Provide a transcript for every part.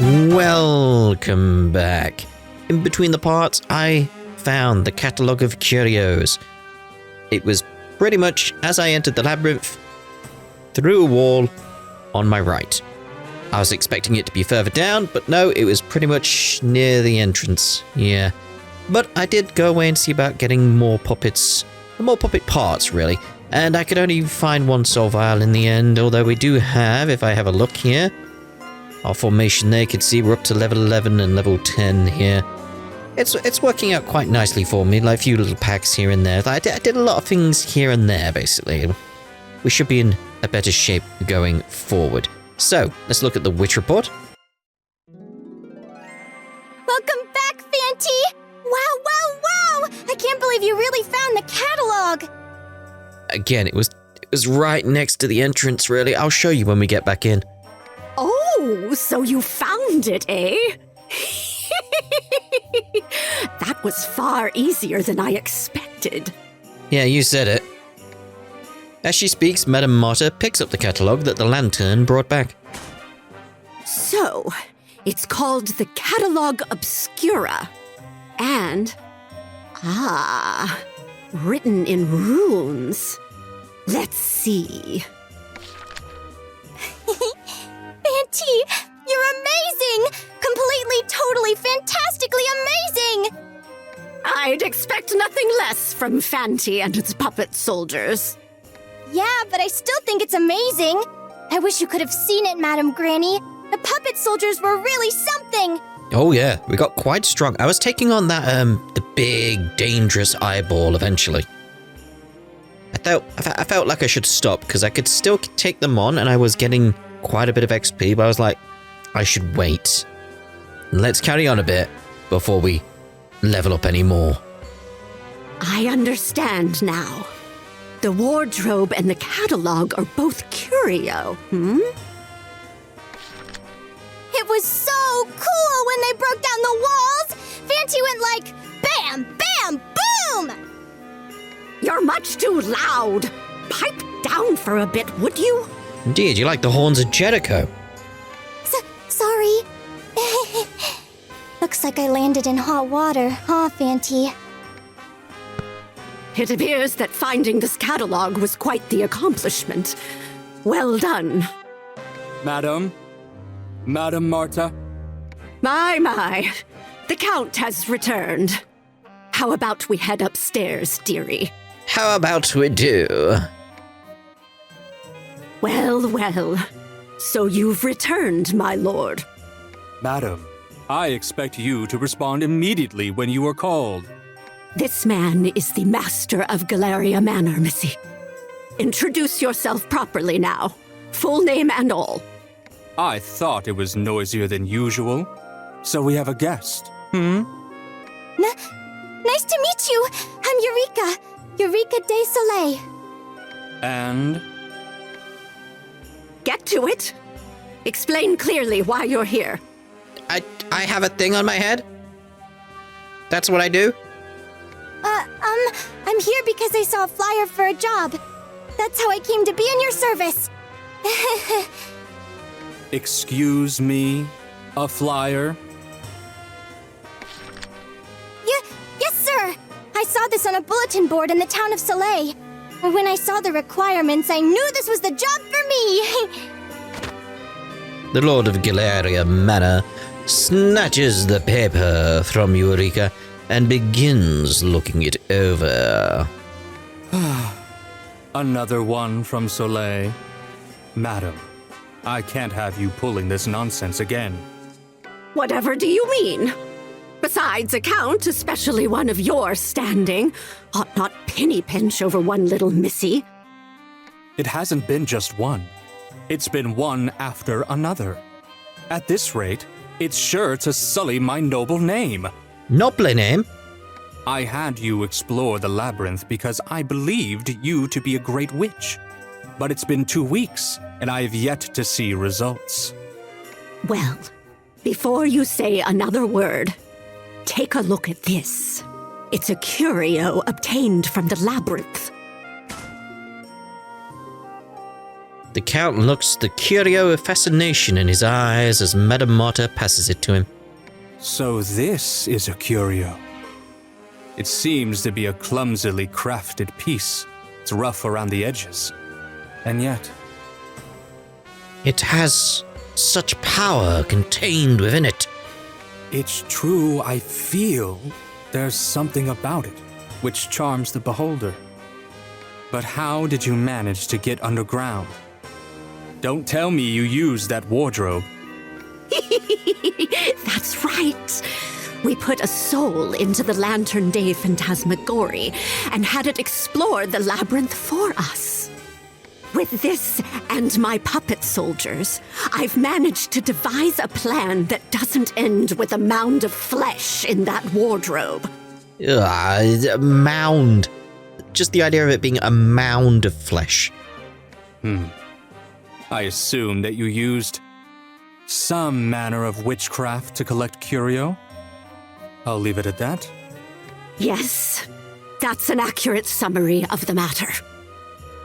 Welcome back. In between the parts, I found the Catalog of Curios. It was pretty much as I entered the labyrinth, through a wall on my right. I was expecting it to be further down, but no, it was pretty much near the entrance. Yeah. But I did go away and see about getting more puppets, more puppet parts, really. And I could only find one soul vial in the end, although we do have, if I have a look here, our formation there, you can see we're up to level 11 and level 10 here. It's working out quite nicely for me, like a few little packs here and there. I did a lot of things here and there, basically. We should be in a better shape going forward. So, let's look at the witch report. Welcome back, Fanty! Wow, wow, wow! I can't believe you really found the catalog! Again, it was right next to the entrance, really. I'll show you when we get back in. Oh, so you found it, eh? That was far easier than I expected. Yeah, you said it. As she speaks, Madame Marta picks up the catalogue that the lantern brought back. So, it's called the Catalog Obscura. And, written in runes. Let's see. Fanty, you're amazing! Completely, totally, fantastically amazing! I'd expect nothing less from Fanty and its puppet soldiers. Yeah, but I still think it's amazing. I wish you could have seen it, Madam Granny. The puppet soldiers were really something. Oh yeah, we got quite strong. I was taking on that, the big, dangerous eyeball eventually. I felt like I should stop, because I could still take them on, and I was getting quite a bit of XP, but I was like, I should wait. Let's carry on a bit before we level up any more. I understand now. The wardrobe and the catalog are both curio, It was so cool when they broke down the walls! Fanty went like, bam, bam, boom! You're much too loud. Pipe down for a bit, would you? Indeed, you like the horns of Jericho. Sorry. Looks like I landed in hot water, huh, Fanty? It appears that finding this catalog was quite the accomplishment. Well done. Madam Marta? My. The Count has returned. How about we head upstairs, dearie? How about we do? Well. So you've returned, my lord. Madam, I expect you to respond immediately when you are called. This man is the master of Galleria Manor, Missy. Introduce yourself properly now. Full name and all. I thought it was noisier than usual. So we have a guest, Nice to meet you. I'm Eureka de Soleil. And? Get to it. Explain clearly why you're here. I have a thing on my head? That's what I do? I'm here because I saw a flyer for a job. That's how I came to be in your service. Excuse me? A flyer? Yes, sir. I saw this on a bulletin board in the town of Soleil. When I saw the requirements, I knew this was the job for me. The Lord of Galleria Manor snatches the paper from Eureka and begins looking it over. Another one from Soleil. Madam, I can't have you pulling this nonsense again. Whatever do you mean? Besides, a count, especially one of your standing, ought not penny pinch over one little missy. It hasn't been just one. It's been one after another. At this rate, it's sure to sully my noble name. Noble name? I had you explore the labyrinth because I believed you to be a great witch. But it's been 2 weeks, and I have yet to see results. Well, before you say another word, take a look at this. It's a curio obtained from the labyrinth. The Count looks the curio of fascination in his eyes as Madame Marta passes it to him. So this is a curio. It seems to be a clumsily crafted piece. It's rough around the edges. And yet... It has such power contained within it. It's true, I feel there's something about it which charms the beholder. But how did you manage to get underground? Don't tell me you used that wardrobe. That's right. We put a soul into the Lantern Day Phantasmagory and had it explore the labyrinth for us. With this and my puppet soldiers, I've managed to devise a plan that doesn't end with a mound of flesh in that wardrobe. A mound. Just the idea of it being a mound of flesh. I assume that you used some manner of witchcraft to collect curio. I'll leave it at that. Yes, that's an accurate summary of the matter.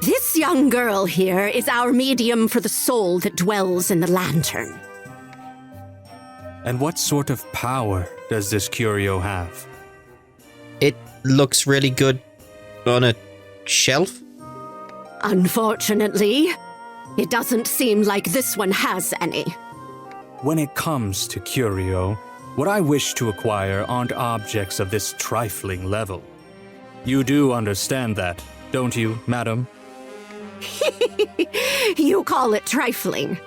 This young girl here is our medium for the soul that dwells in the lantern. And what sort of power does this curio have? It looks really good on a shelf. Unfortunately, it doesn't seem like this one has any. When it comes to curio, what I wish to acquire aren't objects of this trifling level. You do understand that, don't you, madam? You call it trifling.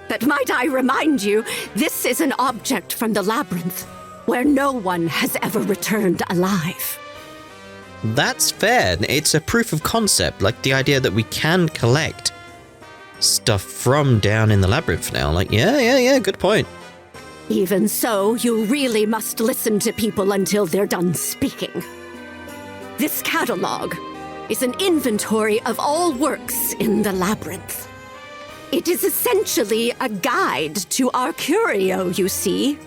But might I remind you, this is an object from the labyrinth, where no one has ever returned alive. That's fair. It's a proof of concept, like the idea that we can collect stuff from down in the labyrinth now. Like, yeah, good point. Even so, you really must listen to people until they're done speaking. This catalog is an inventory of all works in the labyrinth. It is essentially a guide to our curio, you see.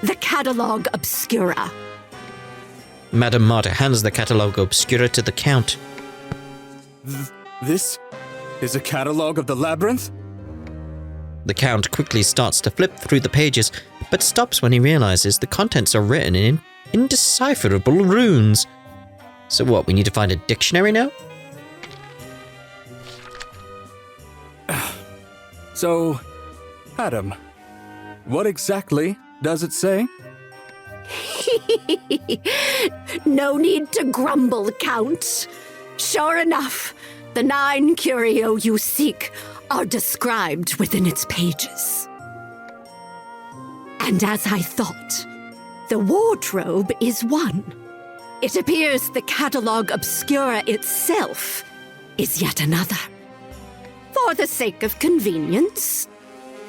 The Catalog Obscura. Madame Marta hands the Catalog Obscura to the Count. This is a catalog of the labyrinth? The Count quickly starts to flip through the pages, but stops when he realizes the contents are written in indecipherable runes. So what, we need to find a dictionary now? So, Adam, what exactly does it say? No need to grumble, Count. Sure enough, the 9 curio you seek are described within its pages. And as I thought, the wardrobe is one. It appears the Catalog Obscura itself is yet another. For the sake of convenience,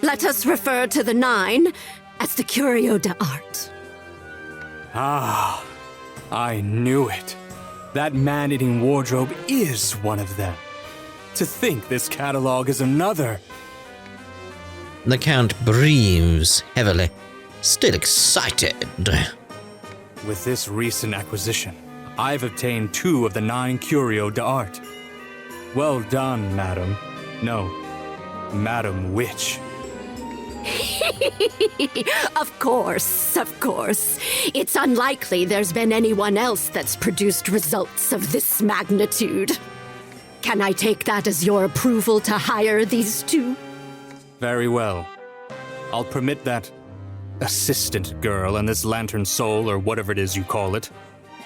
let us refer to the 9 as the Curio d'Art. Ah, I knew it. That man-eating wardrobe is one of them. To think this catalog is another. The Count breathes heavily, still excited. With this recent acquisition, I've obtained 2 of the 9 Curio d'Art. Well done, madam. No, Madam Witch. Of course. It's unlikely there's been anyone else that's produced results of this magnitude. Can I take that as your approval to hire these 2? Very well. I'll permit that assistant girl and this lantern soul, or whatever it is you call it,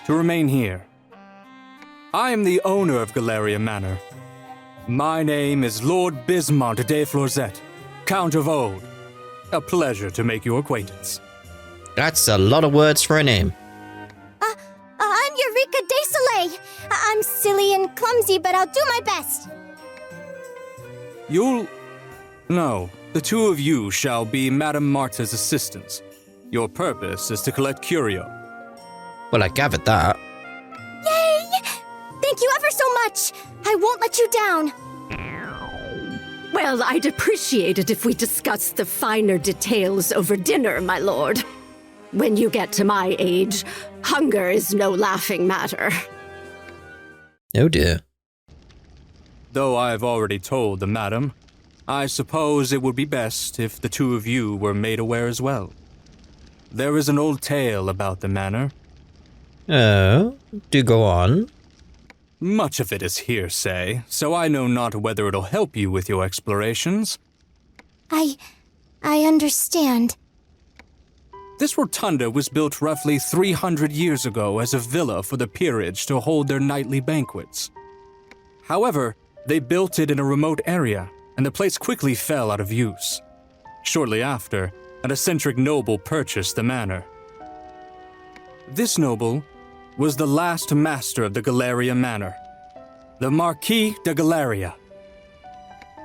to remain here. I am the owner of Galleria Manor. My name is Lord Bismont de Florzette, Count of Old. A pleasure to make your acquaintance. That's a lot of words for a name. I'm Eureka de Soleil. I'm silly and clumsy, but I'll do my best. No, the 2 of you shall be Madame Marta's assistants. Your purpose is to collect curio. Well, I gathered that. Yay! Thank you ever so much. I won't let you down. Well, I'd appreciate it if we discussed the finer details over dinner, my lord. When you get to my age, hunger is no laughing matter. Oh dear. Though I've already told the madam, I suppose it would be best if the two of you were made aware as well. There is an old tale about the manor. Oh, do go on. Much of it is hearsay, so I know not whether it'll help you with your explorations. I understand. This rotunda was built roughly 300 years ago as a villa for the peerage to hold their nightly banquets. However, they built it in a remote area, and the place quickly fell out of use. Shortly after, an eccentric noble purchased the manor. This noble was the last master of the Galleria Manor, the Marquis de Galleria.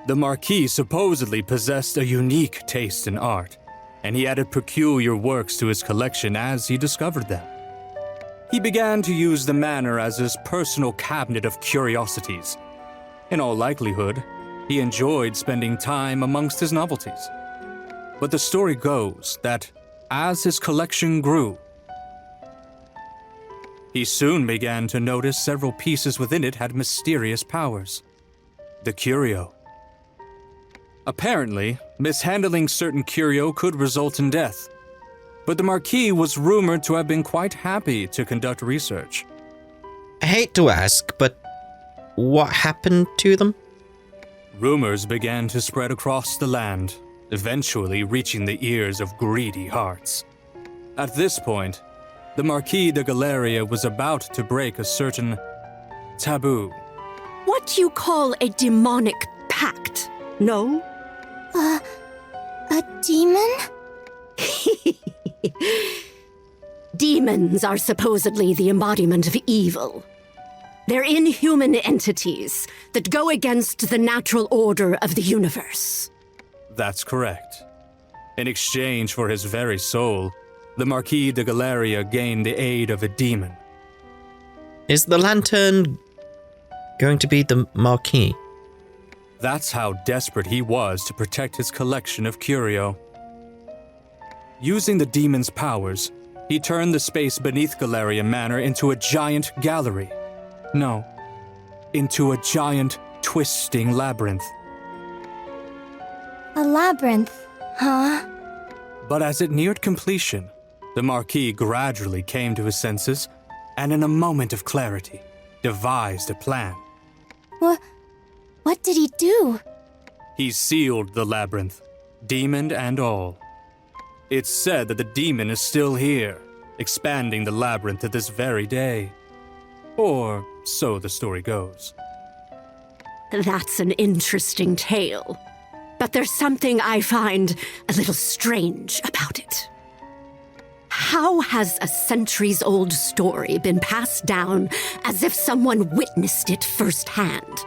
The Marquis supposedly possessed a unique taste in art, and he added peculiar works to his collection as he discovered them. He began to use the manor as his personal cabinet of curiosities. In all likelihood, he enjoyed spending time amongst his novelties. But the story goes that as his collection grew, he soon began to notice several pieces within it had mysterious powers. The curio. Apparently, mishandling certain curio could result in death, but the Marquis was rumored to have been quite happy to conduct research. I hate to ask, but what happened to them? Rumors began to spread across the land, eventually reaching the ears of greedy hearts. At this point, the Marquis de Galleria was about to break a certain taboo. What you call a demonic pact, no? A demon? Demons are supposedly the embodiment of evil. They're inhuman entities that go against the natural order of the universe. That's correct. In exchange for his very soul, the Marquis de Galleria gained the aid of a demon. Is the lantern going to be the Marquis? That's how desperate he was to protect his collection of curio. Using the demon's powers, he turned the space beneath Galleria Manor into a giant gallery. No, into a giant, twisting labyrinth. A labyrinth, huh? But as it neared completion, the Marquis gradually came to his senses and in a moment of clarity, devised a plan. What did he do? He sealed the labyrinth, demon and all. It's said that the demon is still here, expanding the labyrinth to this very day. Or so the story goes. That's an interesting tale. But there's something I find a little strange about it. How has a centuries-old story been passed down as if someone witnessed it firsthand?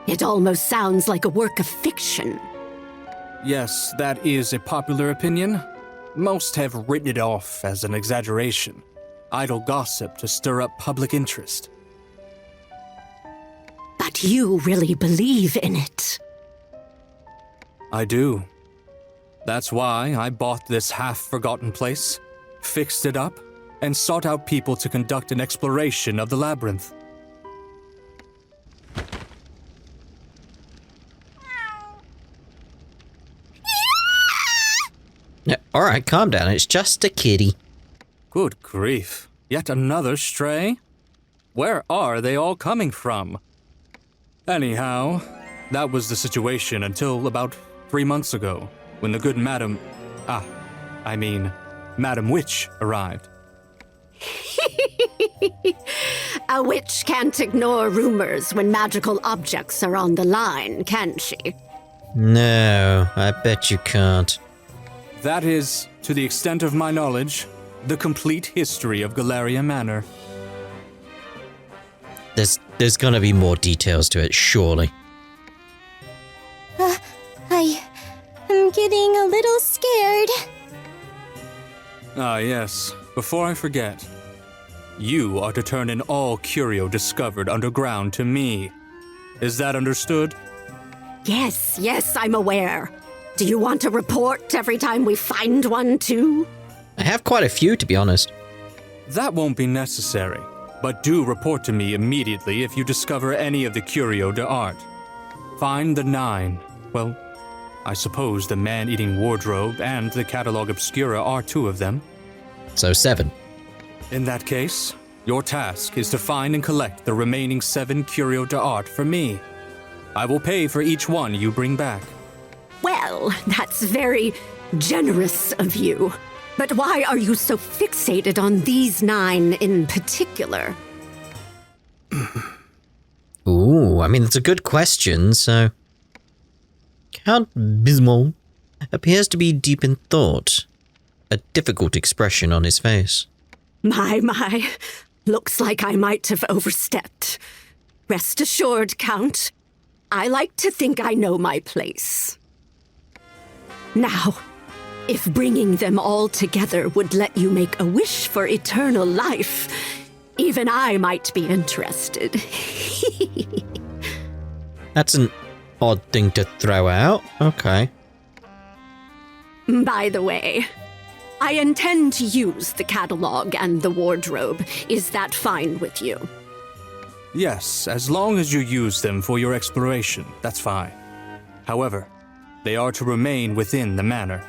It almost sounds like a work of fiction. Yes, that is a popular opinion. Most have written it off as an exaggeration, idle gossip to stir up public interest. But you really believe in it. I do. That's why I bought this half-forgotten place, fixed it up, and sought out people to conduct an exploration of the labyrinth. All right, calm down. It's just a kitty. Good grief. Yet another stray? Where are they all coming from? Anyhow, that was the situation until about 3 months ago, when the good Madam Witch arrived. A witch can't ignore rumors when magical objects are on the line, can she? No, I bet you can't. That is, to the extent of my knowledge, the complete history of Galleria Manor. There's gonna be more details to it, surely. I'm getting a little scared. Ah, yes. Before I forget, you are to turn in all curio discovered underground to me. Is that understood? Yes, I'm aware. Do you want a report every time we find one, too? I have quite a few, to be honest. That won't be necessary, but do report to me immediately if you discover any of the curio d'art. Find the 9. Well, I suppose the man-eating wardrobe and the Catalog Obscura are 2 of them. So 7. In that case, your task is to find and collect the remaining 7 Curio d'Art for me. I will pay for each one you bring back. Well, that's very generous of you. But why are you so fixated on these 9 in particular? Ooh, I mean, it's a good question, so... Count Bismont appears to be deep in thought, a difficult expression on his face. My. Looks like I might have overstepped. Rest assured, Count. I like to think I know my place. Now, if bringing them all together would let you make a wish for eternal life, even I might be interested. That's an odd thing to throw out. Okay. By the way, I intend to use the catalog and the wardrobe. Is that fine with you? Yes, as long as you use them for your exploration, that's fine. However, they are to remain within the manor.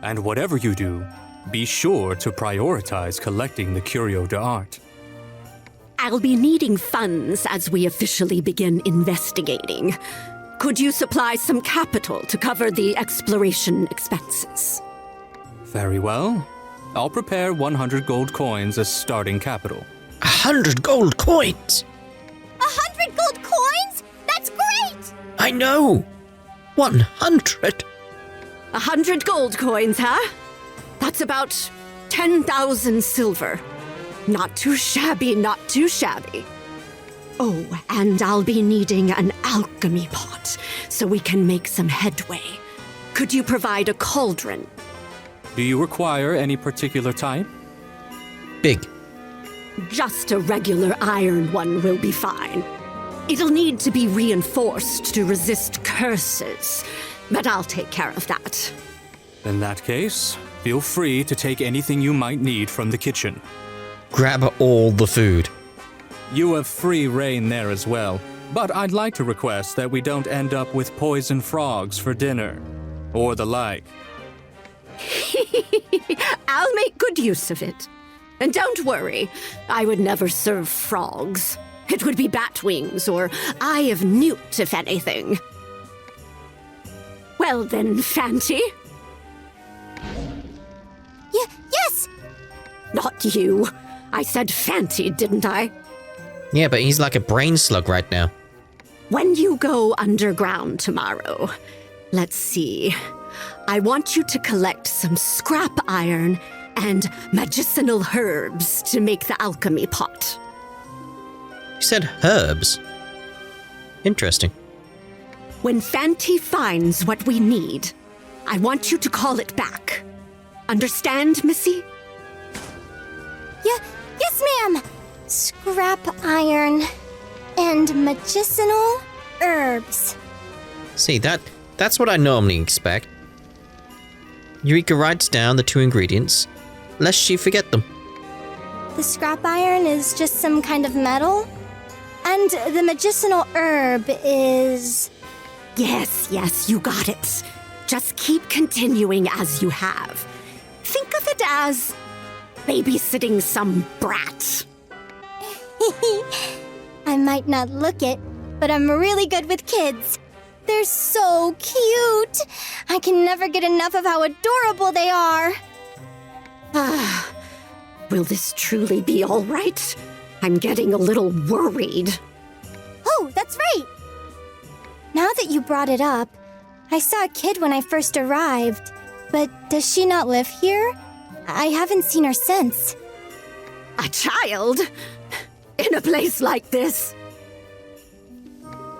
And whatever you do, be sure to prioritize collecting the Curio d'Art. I'll be needing funds as we officially begin investigating. Could you supply some capital to cover the exploration expenses? Very well. I'll prepare 100 gold coins as starting capital. 100 gold coins! 100 gold coins? That's great! I know! 100! 100 gold coins, huh? That's about 10,000 silver. Not too shabby, not too shabby. Oh, and I'll be needing an alchemy pot so we can make some headway. Could you provide a cauldron? Do you require any particular type? Big. Just a regular iron one will be fine. It'll need to be reinforced to resist curses, but I'll take care of that. In that case, feel free to take anything you might need from the kitchen. Grab all the food. You have free reign there as well, but I'd like to request that we don't end up with poison frogs for dinner, or the like. I'll make good use of it. And don't worry, I would never serve frogs. It would be bat wings or eye of newt, if anything. Well then, Fanty. Yes! Not you. I said Fanty, didn't I? Yeah, but he's like a brain slug right now. When you go underground tomorrow, let's see. I want you to collect some scrap iron and medicinal herbs to make the alchemy pot. You said herbs. Interesting. When Fanty finds what we need, I want you to call it back. Understand, Missy? Yes, ma'am! Scrap iron and medicinal herbs. See, that's what I normally expect. Eureka writes down the 2 ingredients, lest she forget them. The scrap iron is just some kind of metal, and the medicinal herb is... Yes, you got it. Just keep continuing as you have. Think of it as babysitting some brat. I might not look it, but I'm really good with kids. They're so cute. I can never get enough of how adorable they are. Will this truly be all right? I'm getting a little worried. Oh, that's right. Now that you brought it up, I saw a kid when I first arrived. But does she not live here? I haven't seen her since. A child? In a place like this?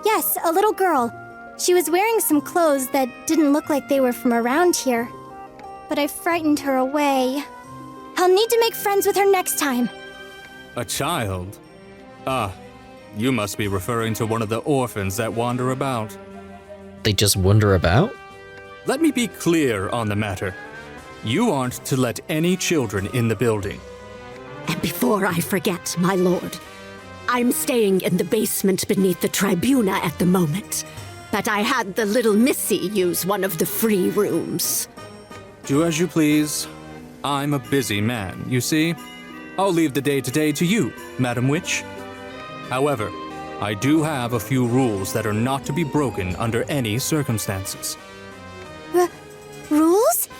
Yes, a little girl. She was wearing some clothes that didn't look like they were from around here. But I frightened her away. I'll need to make friends with her next time. A child? Ah, you must be referring to one of the orphans that wander about. They just wander about? Let me be clear on the matter. You aren't to let any children in the building. And before I forget, my lord, I'm staying in the basement beneath the tribuna at the moment. that I had the little missy use one of the free rooms. Do as you please. I'm a busy man, you see. I'll leave the day-to-day to you, Madam Witch. However, I do have a few rules that are not to be broken under any circumstances. Rules?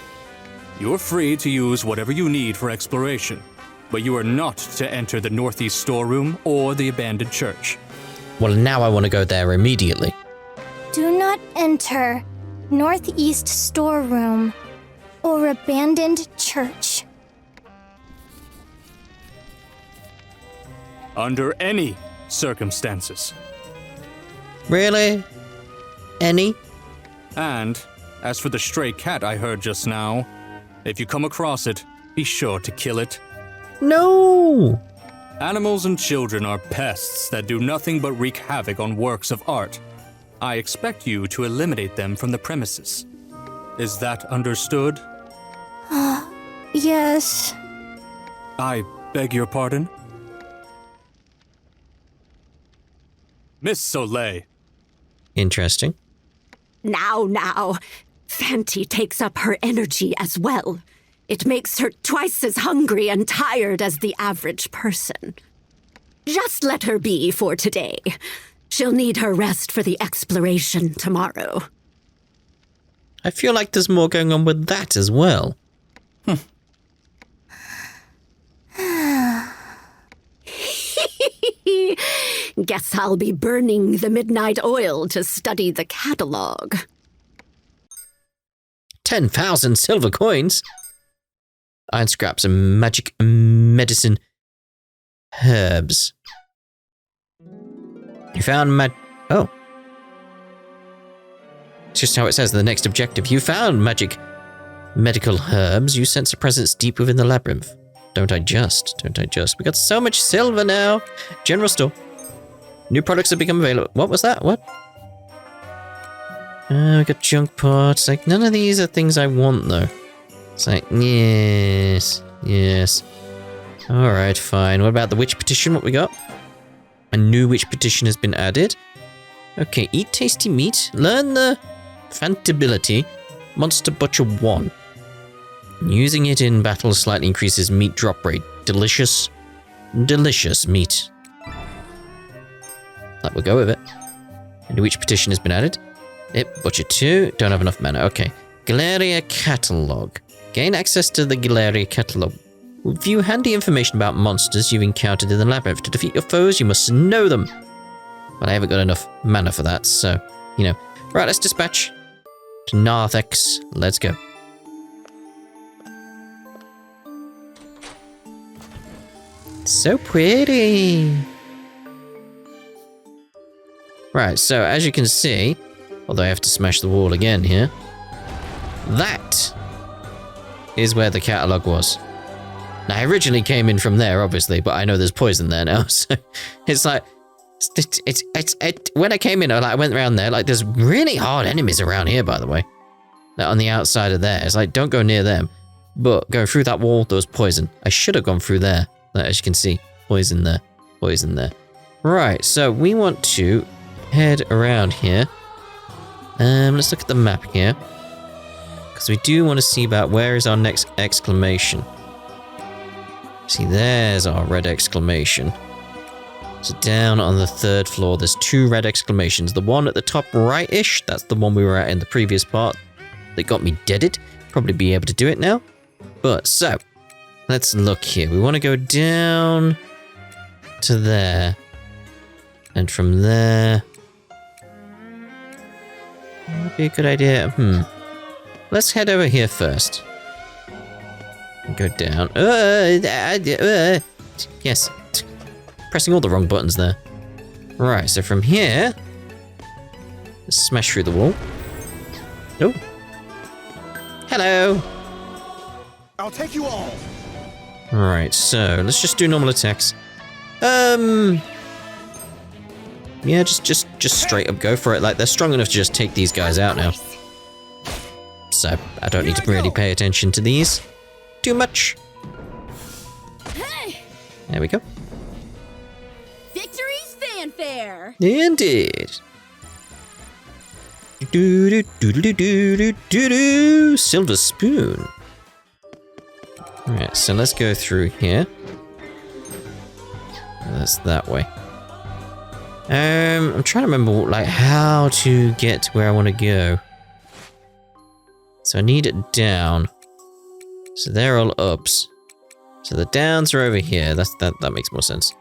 You're free to use whatever you need for exploration, but you are not to enter the northeast storeroom or the abandoned church. Well, now I want to go there immediately. Do not enter northeast storeroom or abandoned church. Under any circumstances. Really? Any? And, as for the stray cat I heard just now, if you come across it, be sure to kill it. No! Animals and children are pests that do nothing but wreak havoc on works of art. I expect you to eliminate them from the premises. Is that understood? Yes. I beg your pardon? Miss Soleil. Interesting. Now. Fanti takes up her energy as well. It makes her twice as hungry and tired as the average person. Just let her be for today. She'll need her rest for the exploration tomorrow. I feel like there's more going on with that as well. Guess I'll be burning the midnight oil to study the catalog. 10,000 silver coins? Iron scraps and magic medicine herbs. You found oh. It's just how it says in the next objective. You found magic medical herbs. You sense a presence deep within the labyrinth. Don't I just? We got so much silver now. General store. New products have become available. What was that? What? We got junk parts. Like, none of these are things I want, though. It's like, yes. Alright, fine. What about the witch petition? What we got? A new witch petition has been added. Okay, eat tasty meat. Learn the Fantibility. Monster Butcher 1. Using it in battle slightly increases meat drop rate. Delicious meat. That will go with it. A new witch petition has been added. Yep, Butcher 2. Don't have enough mana. Okay. Galleria Catalog. Gain access to the Galleria Catalog. View handy information about monsters you've encountered in the labyrinth. To defeat your foes, you must know them. But I haven't got enough mana for that, so, you know. Right, let's dispatch to Narthex. Let's go. So pretty. Right, so as you can see, although I have to smash the wall again here, that is where the catalog was. Now, I originally came in from there, obviously, but I know there's poison there now, so it's like, when I came in, I went around there, like, there's really hard enemies around here, by the way. Like, on the outside of there, it's like, don't go near them. But going through that wall, there was poison. I should have gone through there. As you can see, poison there. Right, so we want to head around here. Let's look at the map here. Because we do want to see about where is our next exclamation. See, there's our red exclamation. So down on the 3rd floor, there's 2 red exclamations. The one at the top right-ish, that's the one we were at in the previous part that got me deaded. Probably be able to do it now. But, so, let's look here. We want to go down to there. And from there... Would be a good idea. Let's head over here first. Go down. Yes. Pressing all the wrong buttons there. Right, so from here... Let's smash through the wall. Oh. Hello. I'll take you all. Right, so let's just do normal attacks. Yeah, just straight up go for it. Like, they're strong enough to just take these guys out now. So, I don't need to really pay attention to these too much. There we go. Victory's fanfare. Indeed. Silver spoon. Alright, so let's go through here. That's that way. I'm trying to remember like how to get to where I want to go. So I need it down. So they're all ups. So the downs are over here. That makes more sense.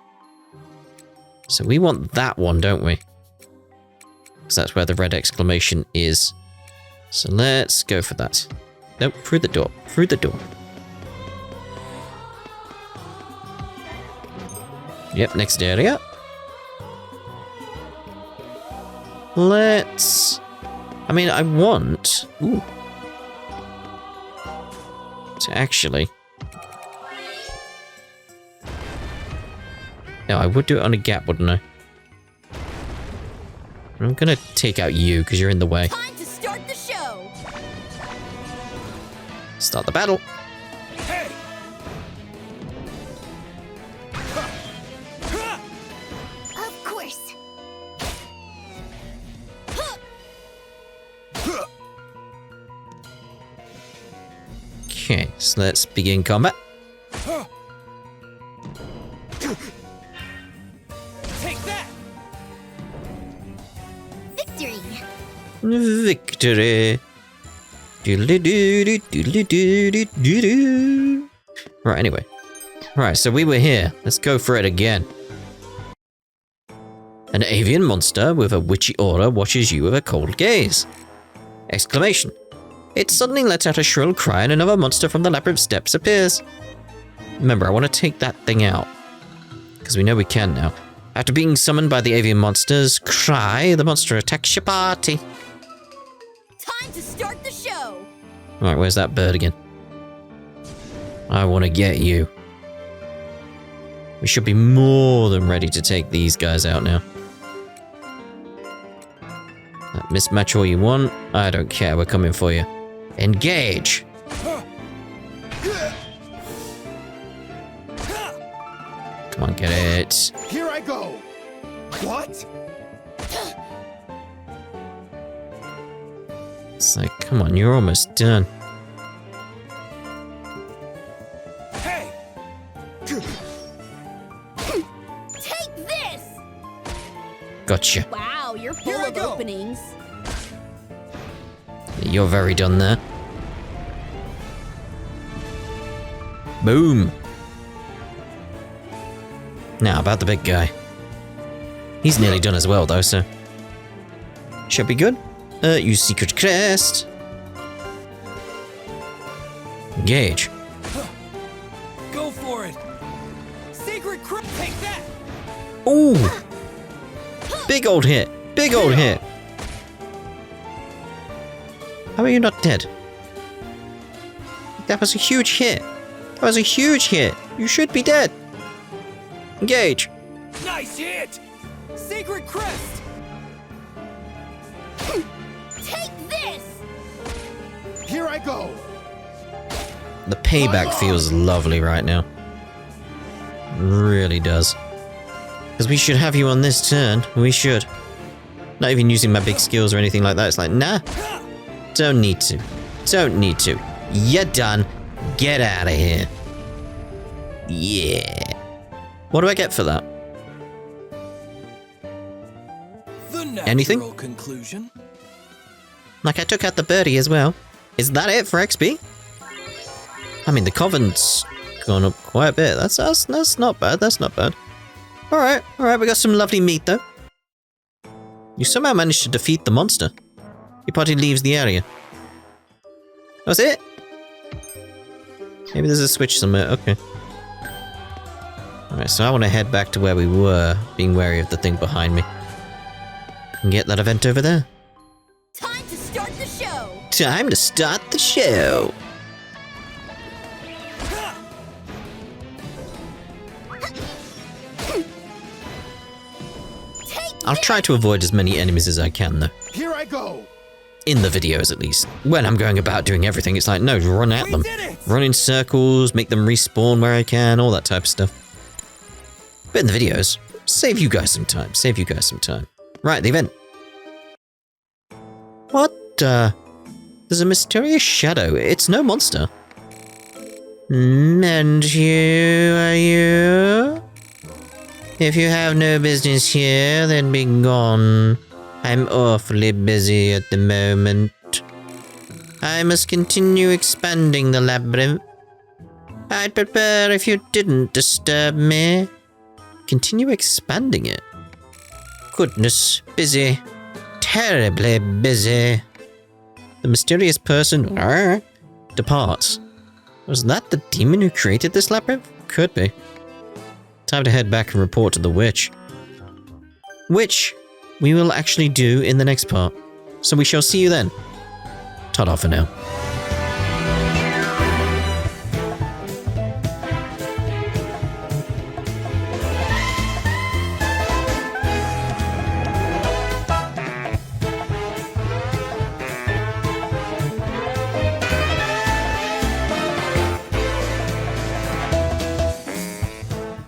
So we want that one, don't we? Because that's where the red exclamation is. So let's go for that. Nope, through the door. Through the door. Yep, next area. Let's... I mean, I want... Ooh. To actually... No, I would do it on a gap, wouldn't I? I'm gonna take out you, because you're in the way. Time to start the show! Start the battle. Hey! Of course. Okay, so let's begin combat. Take that! Victory! Victory. Doodly-doo-doo-doodly-doo-doo-doo-doo. Right, anyway. Right, so we were here. Let's go for it again. An avian monster with a witchy aura watches you with a cold gaze. Exclamation. It suddenly lets out a shrill cry and another monster from the labyrinth steps appears. Remember, I want to take that thing out. Because we know we can now. After being summoned by the avian monster's cry, the monster attacks your party. Time to start the show! Alright, where's that bird again? I want to get you. We should be more than ready to take these guys out now. Mismatch all you want. I don't care, we're coming for you. Engage! Come on, get it. Here I go! What? It's like, come on, you're almost done. Hey! Take this! Gotcha. Wow, you're full Here I of go. openings. You're very done there. Boom. Now, about the big guy. He's nearly done as well, though, so... Should be good. Use Secret Crest. Engage. Go for it! Secret Crest! Take that! Ooh! Big old hit. Big old hit. How are you not dead? That was a huge hit. That was a huge hit. You should be dead. Engage. Nice hit! Secret Crest! Take this! Here I go! The payback feels lovely right now. Really does. Because we should have you on this turn. We should. Not even using my big skills or anything like that. It's like, nah. Don't need to. Don't need to. You're done. Get out of here. Yeah. What do I get for that? The natural Anything? conclusion. Like, I took out the birdie as well. Is that it for XP? I mean, the Covenant's gone up quite a bit. That's not bad. That's not bad. Alright, we got some lovely meat, though. You somehow managed to defeat the monster. Your party leaves the area. That's it? Maybe there's a switch somewhere. Okay. Alright, so I want to head back to where we were, being wary of the thing behind me. And get that event over there. Time to start the show! Time to start the show! I'll try to avoid as many enemies as I can, though. Here I go! In the videos, at least. When I'm going about doing everything, it's like, no, run at them. did it! Run in circles, make them respawn where I can, all that type of stuff. But in the videos, save you guys some time. Save you guys some time. Right, the event. What? There's a mysterious shadow. It's no monster. And you, are you? If you have no business here, then be gone. I'm awfully busy at the moment. I must continue expanding the labyrinth. I'd prefer if you didn't disturb me. Continue expanding it? Goodness, busy. Terribly busy. The mysterious person departs. Was that the demon who created this labyrinth? Could be. Time to head back and report to the witch. Which we will actually do in the next part. So we shall see you then. Ta-da for now.